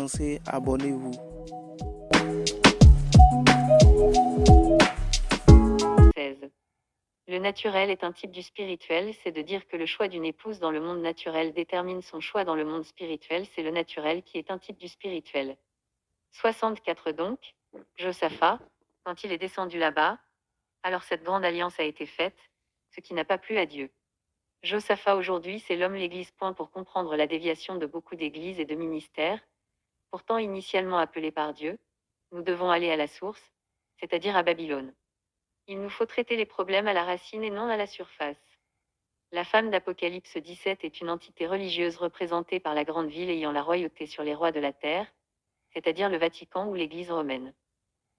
commencer, abonnez-vous. 16. Le naturel est un type du spirituel, c'est de dire que le choix d'une épouse dans le monde naturel détermine son choix dans le monde spirituel, c'est le naturel qui est un type du spirituel. 64 donc, Josaphat, quand il est descendu là-bas, alors cette grande alliance a été faite, ce qui n'a pas plu à Dieu. Josaphat aujourd'hui c'est l'homme l'Église. Pour comprendre la déviation de beaucoup d'églises et de ministères, pourtant initialement appelés par Dieu, nous devons aller à la source, c'est-à-dire à Babylone. Il nous faut traiter les problèmes à la racine et non à la surface. La femme d'Apocalypse 17 est une entité religieuse représentée par la grande ville ayant la royauté sur les rois de la terre, c'est-à-dire le Vatican ou l'Église romaine.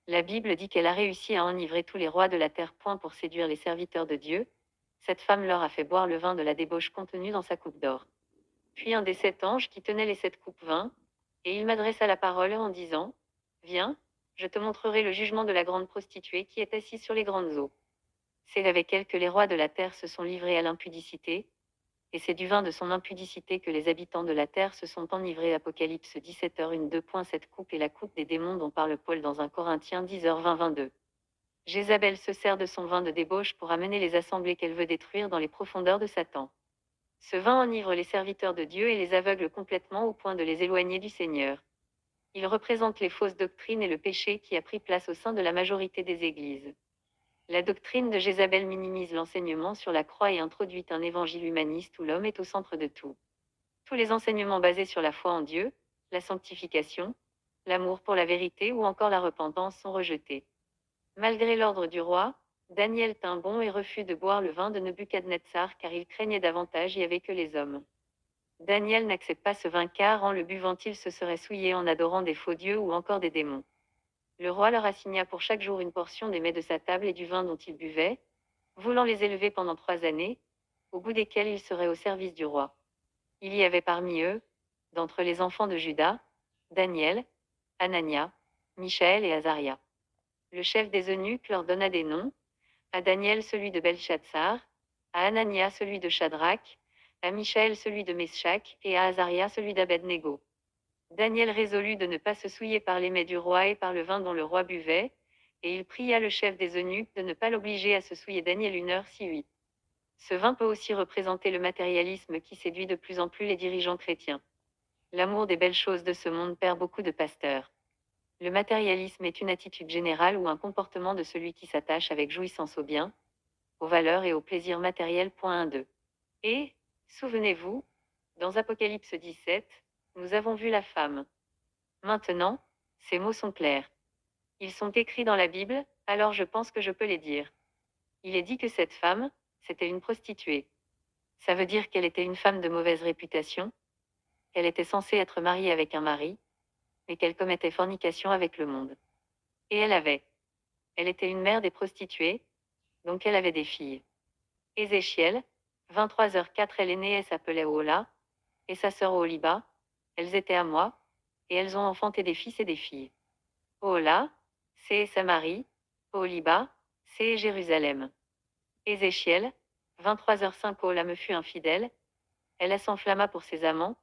La Bible dit qu'elle a réussi à enivrer tous les rois de la terre. Pour séduire les serviteurs de Dieu, cette femme leur a fait boire le vin de la débauche contenu dans sa coupe d'or. Puis un des 7 anges qui tenait les 7 coupes vint, et il m'adressa la parole en disant, « Viens, je te montrerai le jugement de la grande prostituée qui est assise sur les grandes eaux. C'est avec elle que les rois de la terre se sont livrés à l'impudicité, et c'est du vin de son impudicité que les habitants de la terre se sont enivrés. » Apocalypse 17h1 2.7 coupe et la coupe des démons dont parle Paul dans 1 Corinthiens 10h20-22. Jézabel se sert de son vin de débauche pour amener les assemblées qu'elle veut détruire dans les profondeurs de Satan. Ce vin enivre les serviteurs de Dieu et les aveugle complètement au point de les éloigner du Seigneur. Il représente les fausses doctrines et le péché qui a pris place au sein de la majorité des églises. La doctrine de Jézabel minimise l'enseignement sur la croix et introduit un évangile humaniste où l'homme est au centre de tout. Tous les enseignements basés sur la foi en Dieu, la sanctification, l'amour pour la vérité ou encore la repentance sont rejetés. Malgré l'ordre du roi, Daniel tint bon et refut de boire le vin de Nebuchadnezzar car il craignait davantage y avait que les hommes. Daniel n'accepte pas ce vin car en le buvant il se serait souillé en adorant des faux dieux ou encore des démons. Le roi leur assigna pour chaque jour une portion des mets de sa table et du vin dont ils buvaient, voulant les élever pendant 3 années, au bout desquelles ils seraient au service du roi. Il y avait parmi eux, d'entre les enfants de Juda, Daniel, Anania, Michaël et Azaria. Le chef des eunuques leur donna des noms, à Daniel celui de Belchatsar, à Anania celui de Shadrach, à Michaël celui de Meshach et à Azaria celui d'Abednego. Daniel résolut de ne pas se souiller par les mets du roi et par le vin dont le roi buvait, et il pria le chef des eunuques de ne pas l'obliger à se souiller. Daniel 1h6-8. Ce vin peut aussi représenter le matérialisme qui séduit de plus en plus les dirigeants chrétiens. L'amour des belles choses de ce monde perd beaucoup de pasteurs. Le matérialisme est une attitude générale ou un comportement de celui qui s'attache avec jouissance aux biens, aux valeurs et aux plaisirs matériels. 1-2. Et, souvenez-vous, dans Apocalypse 17, nous avons vu la femme. Maintenant, ces mots sont clairs. Ils sont écrits dans la Bible, alors je pense que je peux les dire. Il est dit que cette femme, c'était une prostituée. Ça veut dire qu'elle était une femme de mauvaise réputation, qu'elle était censée être mariée avec un mari, mais qu'elle commettait fornication avec le monde. Et elle était une mère des prostituées, donc elle avait des filles. Ézéchiel, 23h04 elle est née, elle s'appelait Ohola, et sa sœur Oholiba, elles étaient à moi, et elles ont enfanté des fils et des filles. Ohola, c'est Samarie, Oholiba, c'est Jérusalem. Ézéchiel, 23h05 Ohola me fut infidèle, elle s'enflamma pour ses amants,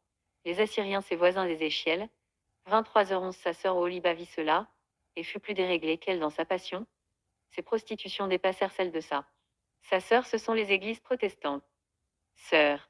les Assyriens ses voisins d'Ézéchiel, 23h11 sa sœur Oholiba vit cela, et fut plus déréglée qu'elle dans sa passion. Ses prostitutions dépassèrent celles de sa sœur, ce sont les églises protestantes. Sœur.